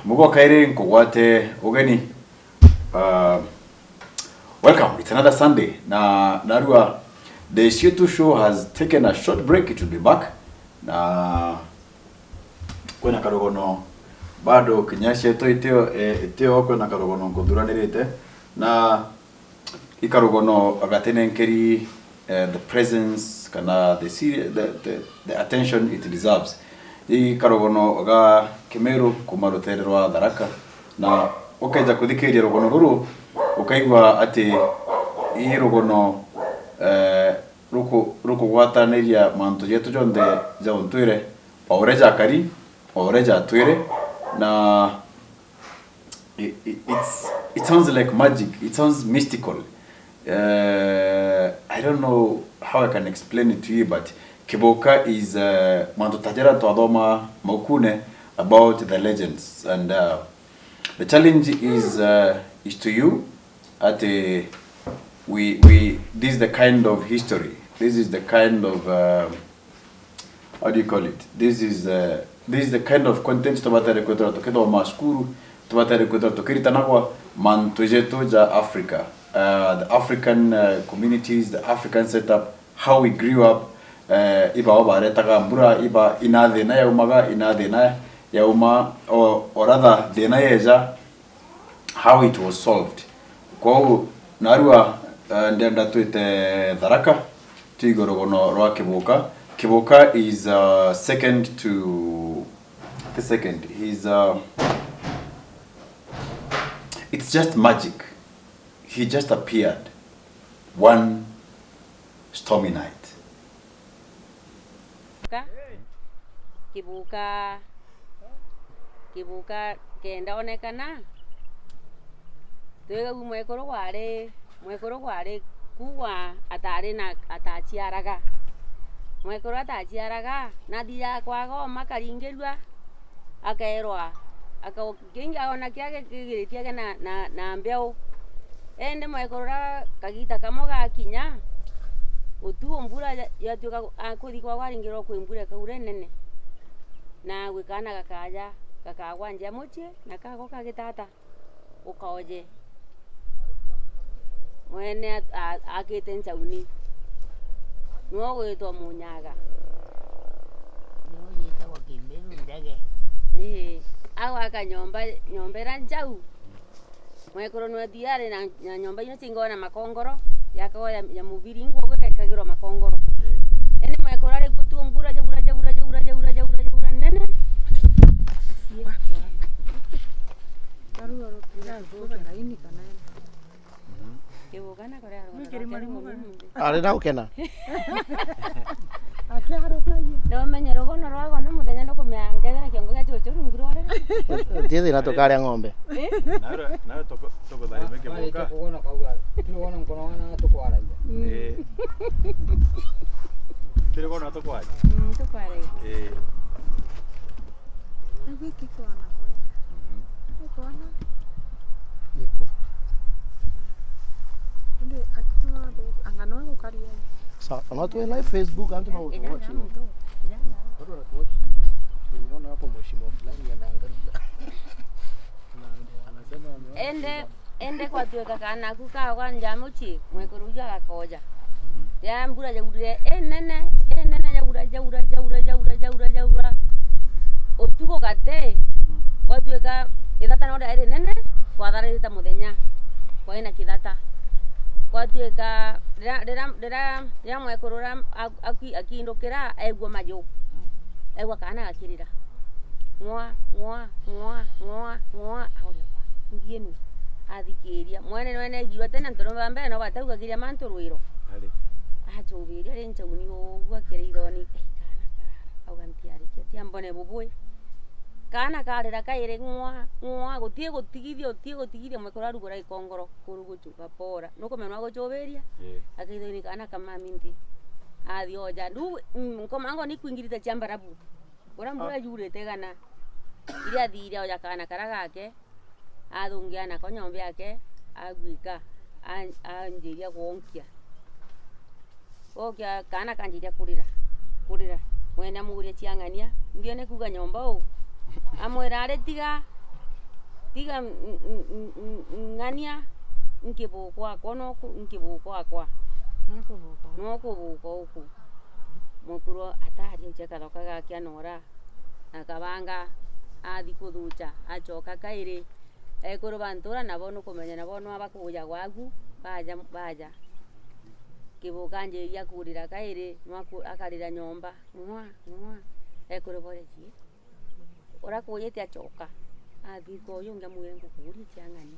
Mugo kaire nkogwate ogeni. Welcome. It's another Sunday. Narua, the Cietu show has taken a short break. It will be back. Na kwena karogono bado kinyashe to iteo kwena karogono nkonduranirite na ikarogono agatene nkeri the presence kana the attention it deserves. Ikarogono aga Kemeru kumarutererwa Tharaka na ukaija kuthikiria rogono ruru ukaigwa ati irogono ruko gwataniria mantu yetu jonde jauntuire oreja kari oreja tuire na it sounds like magic, it sounds mystical. I don't know how I can explain it to you, but Kibuka is mantu tajera twadoma maukune about the legends, and the challenge is to you at we this is the kind of history, this is the kind of how do you call it, this is the kind of content tubatare kwetu tokedo maskuru tubatare kwetu tokirita nagwa mantujeto ja Africa, the African communities, the African setup, how we grew up. Iba obare taka mbura iba inade na ya umaga inade na ya uma or rather the na yeja how it was solved. Kwa narua ndenda tuite Tharaka tigorogono rwa Kibuka. Kibuka is second to the second. He's it's just magic. He just appeared one stormy night. Kibuka kenda onekana twega mwekoro gware kuwa atari na atachiaraga mwekoro atachiaraga na thia kwago makaringerwa akaerwa akaginga ona kiage kigiritie na mbeo ende mwekoro kagita kamoga kinya utuo mbura yatuka akuthi kwa waringiro kwimbura kaure nene na gwikana gakaja kakagwa nja muchie na kago kagitata ukaoje mwene akite nchauni no gwitwa munyaga no yita wakimeru ndege awa nyombera njau mwekoro no diare na nyomba ino singona makongoro yakawa ya mubiringo gwekagirwa makongoro ene mwekoro ari kutumbura jagura nene Ari na ukena no menyero gono rwago no muthenya no kumyangethera kiongo gya chocho ngurore tithi na tukaria ng'ombe na toko thari meke boka kuona kauga tuliona mkono wana tukwaraia tuliona tokwari tukwari wiki kwana bore kwana niko ndi atwa angano gukaria sa no tu live Facebook antu na watch bado na watch tunaona hapo mheshimiwa fulani anaangalia anasema ende kwa tuweka kana kuka kwa njamuchi mwekuruja gakoja ya mbura jagurire nene jagura otuko kate kwa tuweka ithata no ere nene kwa tharita muthenya kwa ina kithata kwa tuweka rira mwekurura akindukira egwa majo egwa kana gakirira ngwa auria kwa ngienu athikiria mwene giwa tena ntono mbere no batauga kiria mantu rwiro ali achobiria rencha uni ogwa kireithoni kana augantiari kia mbone bubui kana karira kaire ngwa gutie gutigithia mwekora rugura ikongoro kuruguchuka pora nuko menwa gochoberia akaithoni kana kama minti athioja ndu nkomango ni kuingirite chambarabu ora mbura jurete gana iria thira oja kana karagake athungiana ko nyombe yake agwika anjiria kuonkia okia kana kanjiria kurira mwene muguria chiangania ngione kuga nyomba u amwira ari tiga tiga ngania nkibukwa kono nkibukwa kwa no kubuka uku mukuru atari cheka lokaga kianora akabanga athi kuthucha acoka kairi ekuru bantura nabo no kumenya nabo no abakuja gwagu baja kibuka nje ya kurira kairi no akarira nyomba mwa ekuru boreji ora kuyete acoka athi ko yonga muyengo kuri cyangani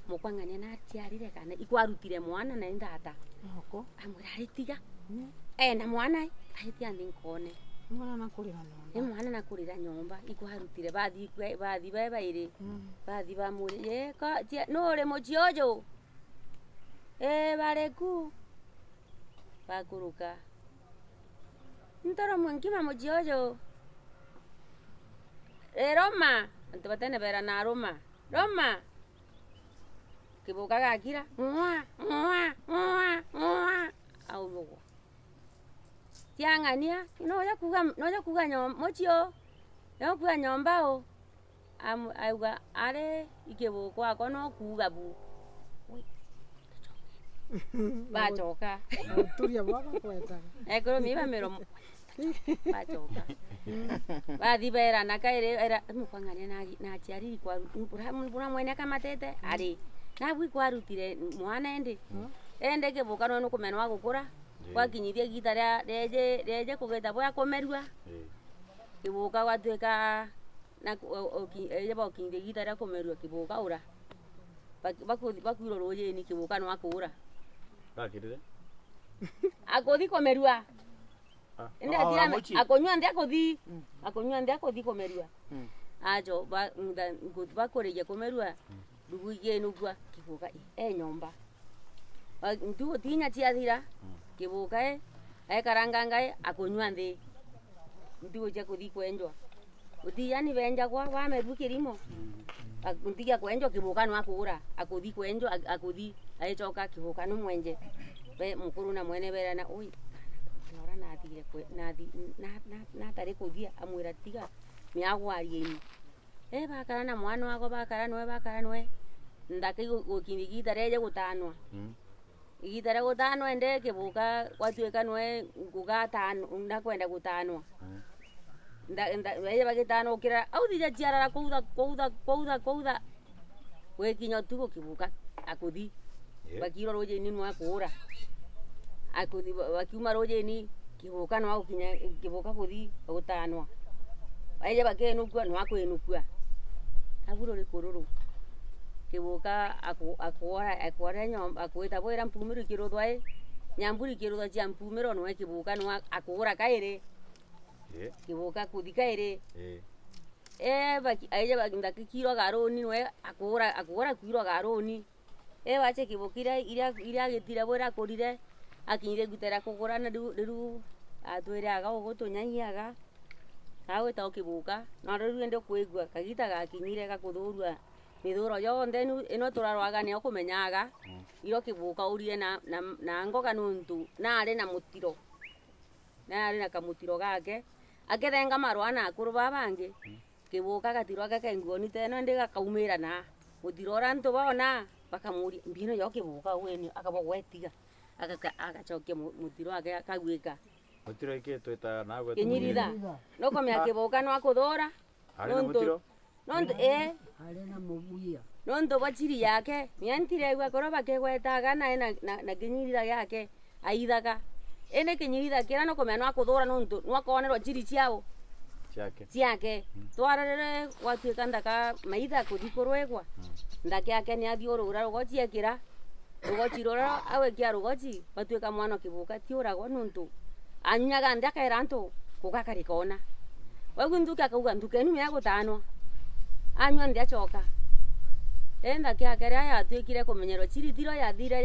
mukwangane na tiarire kana ikwarutire mwana na indata Oko. amuraritiga na mwana ahiti andinkone Mwana nakurira nyomba. mwana nakurira nyomba ikwarutire bathi baire bathi bamuri ka nore mojiojo bareku bakuruka ntoro mwenkima mojiojo Roma antubatene bera na Roma kibuka gakira au lugo tiangania noja kuga nyomba mochio no kuga nyomba o auga are ikibuka ako no kuga bu bachoka Turia baba kweta. ekoro miba mero bachoka bathi bera na kaire era mukwangania na chiari kwa mpura mwene kama tete ari nabwi kwarutire mwana ende kibuka no kumenwa gukura wakinyithia gita reje kugeta bwa komerua kibuka gwatuika na bokinyithia gita ria komerua kibuka ura bakwiro rujeni kibuka no akura Bakirire? akuthi komerua ende atira akonywa ndi akuthi komerua ajo bakoreje komerua duguye nugwa kibuka nyomba ndu tinya tiathira kibuka karanga akonywa ndi ndu je kuthi kwenjwa utiyani benja kwa wameru kirimo ntiga kwenjwa kibuka no akura akuthi kwenjwa akuthi aichoka kibuka no mwenje be mukuru na mwene bera na oi nora nathire na tare kuthia amwira tiga miagwarieni bakara na mwana wako bakara noe ndake gukindikita reje gutanwa igitara gutanwa ende kibuka gwatuika noe gugatano ndakwenda gutanwa reje bagitano ukira au thija ciarara kouda wekinya tugo kibuka akuthi bakiro rojeni no akura akuthi bakiuma rojeni kibuka no akinya kibuka kuthi gutanwa reje bakenukua no akwenukua aguro rikururu kibuka akwara nyomba akwita bwera mpumiro kirudwae nyamburi kirudwa cia mpumiro no kibuka no akura kaire kibuka kuthi kaire baki aije baginda kiro garoni no akura kiro garoni bache kibukira iria gitira bwera kurire akinyire gutera kugura na riru atwire aga ugutunyanyiaga awe ta kibuka na riru ende kwigwa kagita gakinyire gakuthurua mithuro yonthe ino turarwaga ni okumenyaga iro kibuka urie na ngoga nuntu na ari na mutiro na ari na kamutiro gake akithenga marwa na akuru babangi kibuka gatirwa gake nguoni teno ndi gakaumira na mutirora ntu bona bakamuri mbino yo kibuka weni akabogwetiga agachokia mutiro ake akagwika Mutiro iki twita nagwe kinyirida no komya kibuka no akuthora ari na mutiro nonto Arena mubuya. nonto bachiri yake miantire gwa koroba kegwetaga na kinyirida yake aithaga ene kinyirida kira no komya no akuthora nonto no akonerwa chiri ciao ciake twararere gwatuika ndaka maitha kuthi kurwegwa ndake yake ni athiurura rugoci ekira rugoci rora awekia rugoci batuika mwana kibuka tiuragwa nonto anyaga ndakaira ntu kugakarikona wagunduka kauga ndukenu mya gutanwa anywa ndi acoka enda kya kare ya twikire kumenyerwa ciritiro ya thira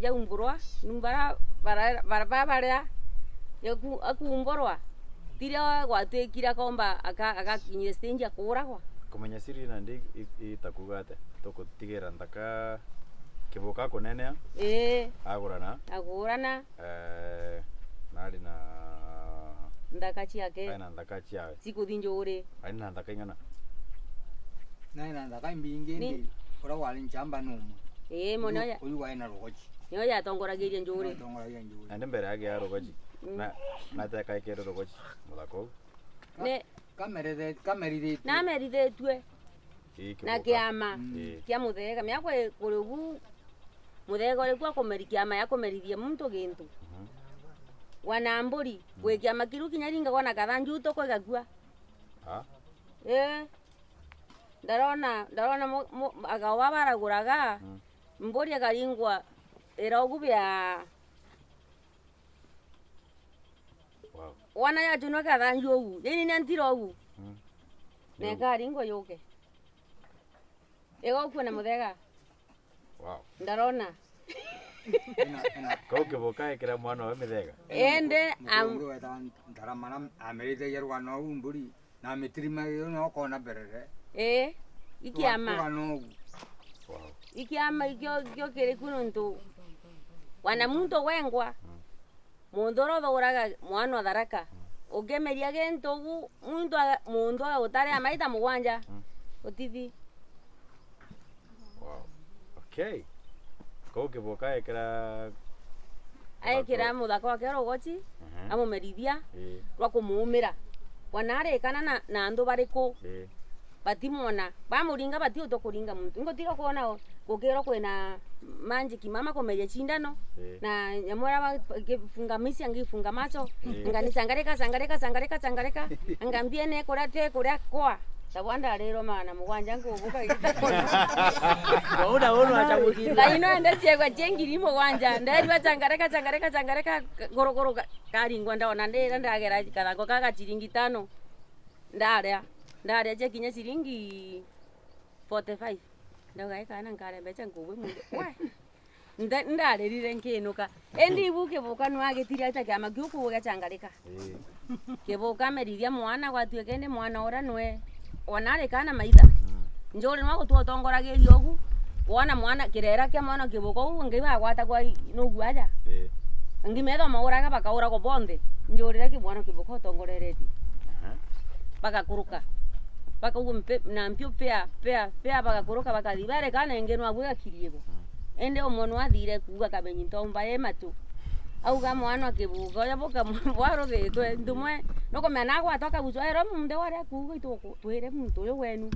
ya umburwa numbara bara yaku akumborwa tira gwatwikira komba akakinyire stage akuragwa kumenya siri na ndi itakugate tukutigera ndaka kibuka kunenea agurana nari na ndaka ciake na ndaka ciake sikuthinjure ari na ndaka ingana na ndaka mbingi ndi ora wali nchamba numu mono ya uyu waina rogochi nyo ya tongoragirie njuri tongoragirie njuri ande mbere yake ya rogochi na teka ikero rogochi muthako ne kamerire na merithetwe na kiama kia muthega miakwe kurugu muthega uri kwa kumerikiama ya kumerithia muntu gintu wanamburi gwe kiama kiru kinyaringa gona kathanju to kwa gakua ndarona agawa baraguraga mburi akaringwa erogu bya wana ya tuno kathanju ogu ni ntiro ogu ne karingwa yoke ego kuna muthega ndarona Kau Kibuka ikira mwana wa mithega ende ndaramana amerite yerwa no umburi na mitrima yo no kona berere ikiama ikiama ikyo kiri kuno ntu wana muntu wengwa mundoro thoraga mwana Tharaka ugemeria gento gu muntu utare amaita mugwanja utithi okay Kau Kibuka ikira muthako wake rogochi amumerithia rwa kumumira wanare kana na andu bariku batimona bamuringa batio to kuringa muntu ngotira kuona gukiro kwina manjiki mama komeria chindano na nyamora funga misi angifunga macho ngani sangareka angambie ne kurate kuria kwa tabwanda rero mana mugwanja ngubuka itakona Wauna achabuki ino ende chegwa chengiri mugwanja ndari bachangareka gorogoro karingwa ndaona ndera ndagera karango kaka chiringi 5 ndaria chekinya chiringi 45 ndagaika na ngare becha ngubwe mundu ndarerire nkinuka endi ibuke buka no agitiria ta kama gyuku gachangarika Kibuka merithia mwana gwatue kende mwana ora nwe onare kana maitha njore no gutuotongoragiria ogu wona mwana kirera kia mwana Kibuka ogu ngiba gwata kwa no guaja ngimetho mauraga bakaura go bonde njore ki mwana Kibuka otongorereti bakakuruka bakagumpe na mpio pea bakakuruka bakadibare kana engeno abwe akiriego ende omono athire kuga kamenyi ntomba matu auga mwana Kibuka yaboka mwaro getwe ndumwe noko mena gwa toka bucero munde ware kuga itoko twere muntu yo wenu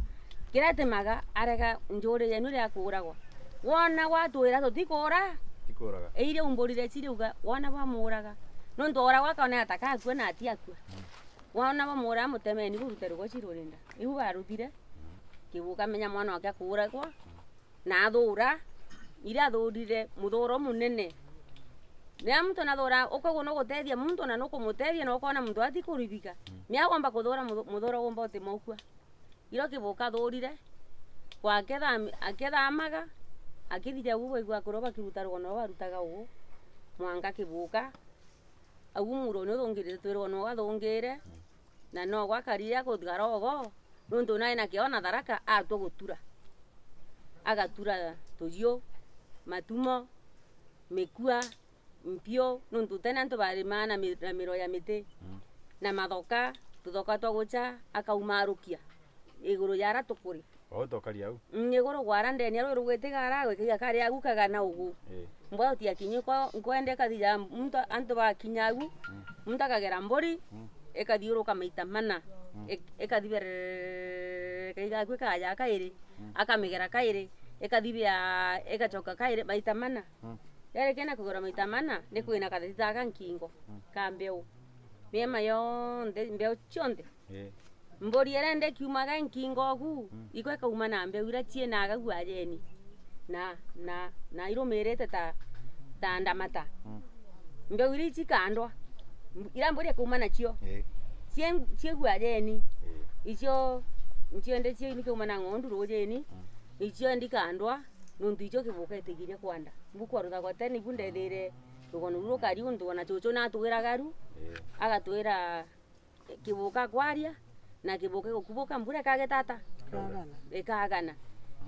kirate maga arega njore yenu ria kuragwa wona gwatwira tutikora tikuraga eire umborire chiriuga wona bamuraga no ndora wakona ataka akwe na atia akwe wona bamura mutemeni gurutero go chirorinda ibu barutire Kibuka menya mwana wake kuragwa na thura ira thurire muthoro munene Ria muntu na thora uko no gutethia muntu na no kumutethia no kona muntu ati kuribika mia kwamba kuthora muthoro gomba uti mokua iro Kibuka thurire aketha amaga akithija gubwe gwa kuroba kiruta rono barutaga ugu mwanga Kibuka agu muro no thongire twiro no gathongire na no gwakaria kuthgara ogo nundu nae na kiona Tharaka atwo gutura agatura tujio matumo mekua mpio nundu tena nto bari mana na miro ya mite na mathoka tuthoka twagucha akaumarukia iguru yara tukuri tokaria au iguru gwara ndeni ro rugwetigara gwekiga kari agukaga na ugu mbwa utia kinyiko nkwende kathija muntu anto ba kinyagu muntu akagera mbori ekathiuruka maita mana ekathibere kaiga gwika ya kairi akamigera kairi ekathibia ekachoka kairi maita mana yare kena kugora maita mana ni kwina kathita ka nkingo ka mbeu mema yo mbeu chonde mbori erende kiumaga nkingo gu ikwe kauma na mbeu ira chiena agagu ajeni na iromerete ta ndamata mbeu iri chikandwa ira mbori kauma na chio chie guajeni icho nchiende chie ni kauma na ngondu rojeni icho ndikandwa nundu icho Kibuka etigirie kwanda mbuko rutha kwa teni bunde thire rugono ruro kari undu na chocho na tugira garu agatwira Kibuka kwaria na Kibuka gukubuka mbure kage tata ekagana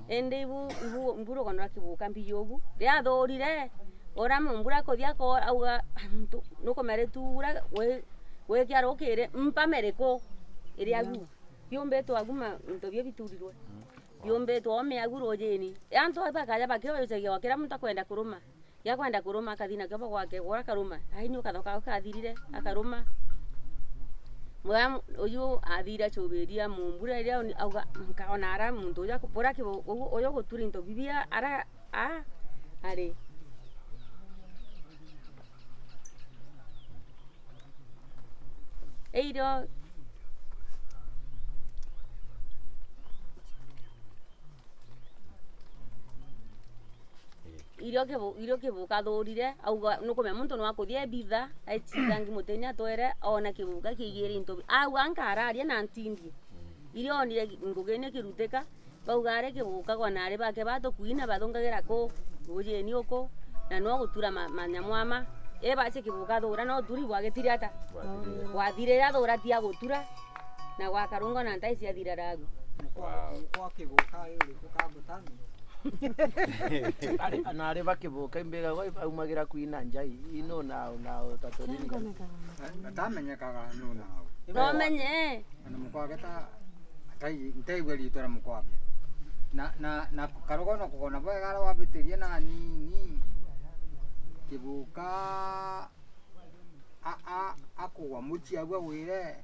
ende ibu mburo kono Kibuka mbiyogu ria thorire ora mbura kothia ko auga nuko mere tura we kiaro kire mpa mereko iri agu yombe to aguma ntobye biturirwe yombe tuome aguro jeni yanto hapa kaja bakio yose yo kila mtu kwenda kuruma ya kwenda kuruma kadina kwa kwake gora karuma aini ukathoka ukathirire akaruma mwa uyu athira choberia mumbura ile auga kaona ara muntu ya kupora ki oyo guturi into bibia ara are eiro irio kibuka thurire auga nukume muntu no akuthie bitha aichitangi mutenya twere ona kibuka kigiri into auga nkararia na ntindi irio onire ngugene kiruteka baugare kibuka kona ari bake batukuina bathungagira ko ujeni uko na no gutura manyamwama bache kibuka thura no turi bwagitire ata wathirira thura tia gutura na gwakarungo na ntai cia thira ragu kwa kibuka yuri kukambutani na ari bakibuka imbega gwa aumagira kuina njai ino na tatorini atamenyekaga no nao no menye ana mukwageta ntai gweri tora mukwage na karogo no kugona bwegara wabitirie na nini kibuka akuwa muchi agwa wire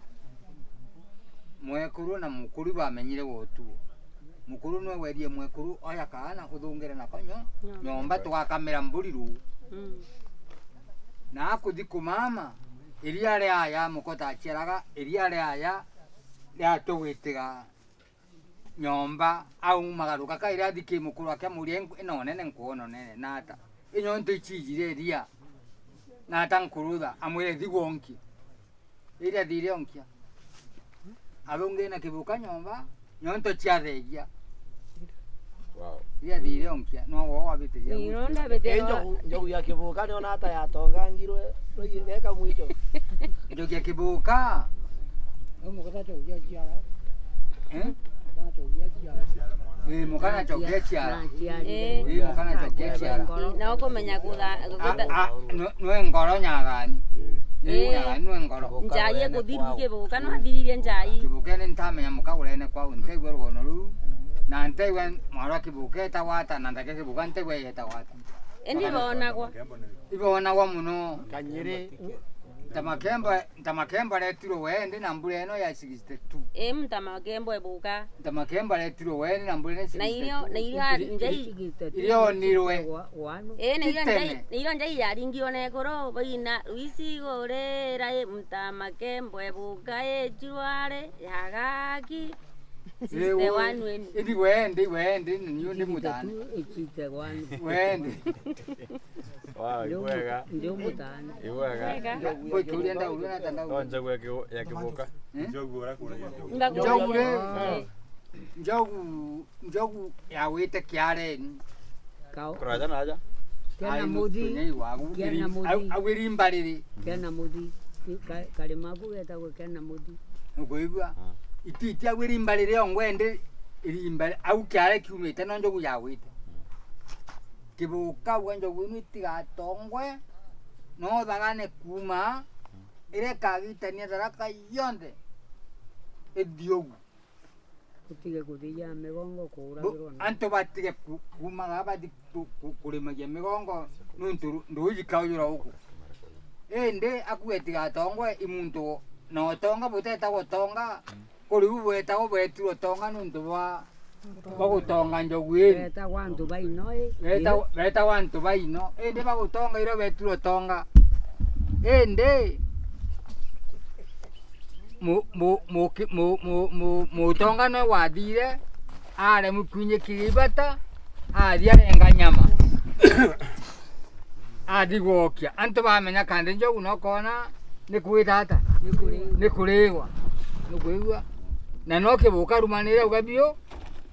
mwekuru na mukuru bamenyire wotu mukuru no werie mwekuru oya kana uthungire na konyo nyomba twakamera mburiru na akuthi kumama iria ria aya mukota cheraga iria ria aya ya tugitiga nyomba au magaruka kaira thiki mukuru ake murie ino nene nkuono nene nata inyo nto ichijire iria nata nkurutha amwire thigwonki iria thire onkia athunge na kibuka nyomba nyonto chiathegia iria thire onkia no wo wabitiria ironda betero njogu ya kibuka ni ona hata yatongangirwe weka mwicho njogu ya kibuka Mukata chogia chiara. Mukata chogia chiara. Mukana chogia chiara. Mukana chogia chiara. Na ukomenya kutha nwe ngoro nyagani. Nwe ngoro. Njai kuthiru kibuka no athiririe njai. Kibuka ni ntamenya mukagurene kwa untegwe rugono ru. Na ntegwe mwara kibuka etawata na ndake kibuka ntegwe etawata. Endi bonagwa. Ibonagwa muno. Kanyire Ntamakemba letiro wende na mbure eno ya 62. Mtamakembo ebuka. Ntamakemba letiro wende na mbure 62. Na iyo njai irio nirwe. Na iyo njai yaringio ne koro baina wisigorera mtamakembo ebuka ejware yagaki. Siste wanweni. Idi wende niyo ndi mutani. Wende. Wow, iwega. Ndio mutani. Iwega. Kwa kulienda ulona tanda. Njogu ya kibuka. Njogu rakuna Njogu ya wete kiare. Kuraja na aja. Kena mudi. Kena mudi. Awiri mbaliri. Kena mudi. Kale mabu yetagwo kena mudi. Ngoigwa. Iti awiri mbaliri ongwende iri mbali au kiare kiumite no njogu ya wete. Kibuka wenjo winu tigatongwe no thagane kuma ire kagitania Tharaka yonde ediogu Kutige kuthia migongo kuragirwo anto batige kuma gabadi kurimagia migongo nuntu nduji kauyura huko ende akuwe tigatongwe imuntu no tonga buteta gotonga kuri bweta obetiro tonga nuntu ba bagutonga njogwiri beta wantu baino beta wantu baino ende bagutonga iro beturo tonga ende mu tonga no wathire are mukunye kiribata aria renga nyama adigokia anto bamenya kandi njogu no kona ni kwitata ni kuriwa ni kuigwa na no kibuka rumanire ugabio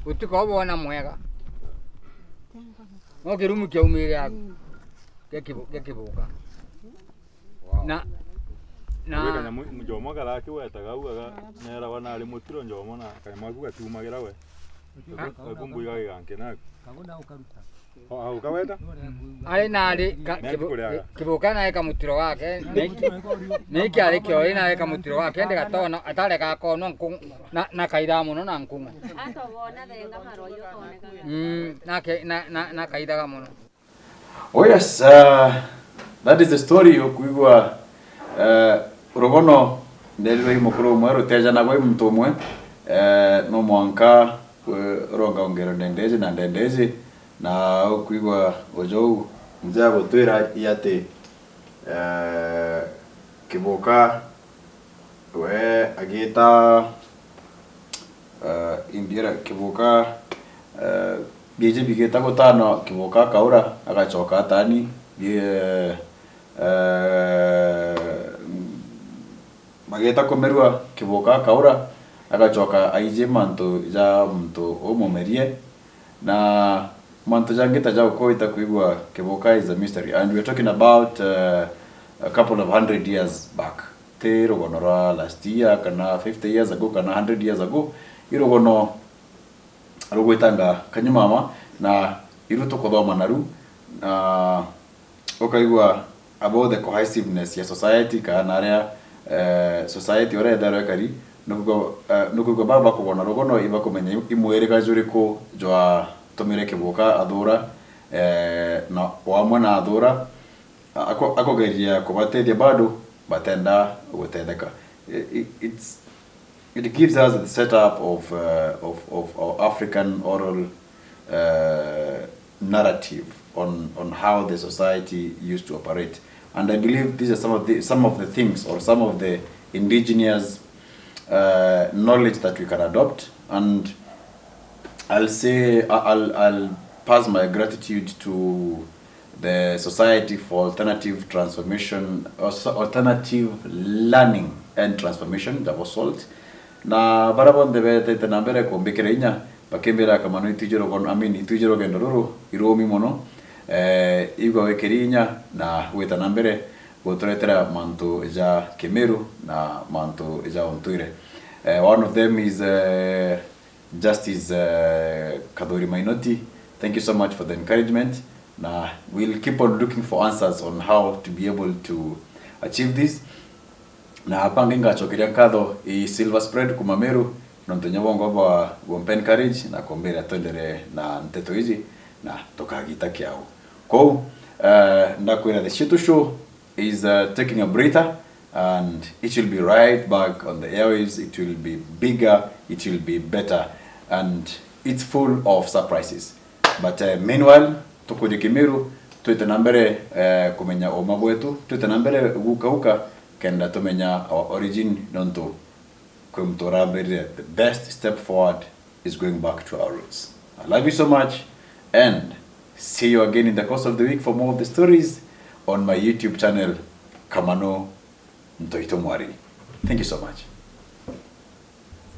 utiko bona mwega no kirumu kya umire yako kibuka na njomo gara kiwetaga ugaga nera wana ari mutiro njomo na kama kuga tumagira we Kumbuyo yankenak. Au kaweta? Ari nari Kibuka na eka mutiro wake niki ari kyo ina eka mutiro wake ndi gatona atare ka kono na kaida muno na nkunga atobona thenga maroyo koneka na kaida muno. Oh yes, that is the story okuigwa urogono ndelwe imukuru mwe ruteja na gwe mtu mwe no mwanka ronga ongero ndendeze na okuigwa ojo nzia gutwira yate Kibuka we agita indira Kibuka bije bigeta gutano Kibuka kaura agachoka tani mageta komerwa Kibuka kaura agachoka aije manto ja mtu omomerie na manto jangeta ja ukoita kuigwa Kibuka is a mystery, and we're talking about a couple of 100 years back. Te rogonora last year kana 50 years ago kana 100 years ago irogono rogwetanga kanyumama na iruto kodoma naru okaigwa about the cohesiveness ya society kana area society ore daro kari nuko baba kubona rogono iba kumenya imwere gajuriko jwa tomire Kibuka athura na wamwe na athura akogeria kubatedia bado batenda gutetheka. It gives us the setup of African oral narrative on how the society used to operate, and I believe these are some of the things or some of the indigenous knowledge that we can adopt. And I'll pass my gratitude to the Society for Alternative Transformation, Alternative Learning and Transformation, that was SALT. Na barabon debe tete nambere ko bekerenya bakembera kamano itujero gon itujero gendororo iromi mono igwa wekerinya na weta nambere gotoretera manto ja Kemeru na manto ja ontuire. One of them is Justice Kadori Mainoti. Thank you so much for the encouragement. Now we'll keep on looking for answers on how to be able to achieve this. Na hapa ngenga chokeria kadho I silver spread kumameru nontonya bongo ba gompen courage na kombera tondere na nteto hizi na tokagita kiao. Ko ndakwira the Cietu show is taking a breather, and it will be right back on the airwaves. It will be bigger, it will be better, and it's full of surprises. But meanwhile tukuje Kimiru tuite nambere kumenya omago wetu tuite nambere guka kenda tumenya our origin nonto kumtorabere. The best step forward is going back to our roots. I love you so much, and see you again in the course of the week for more of the stories on my YouTube channel Kamano Ntoitomwari. Thank you so much.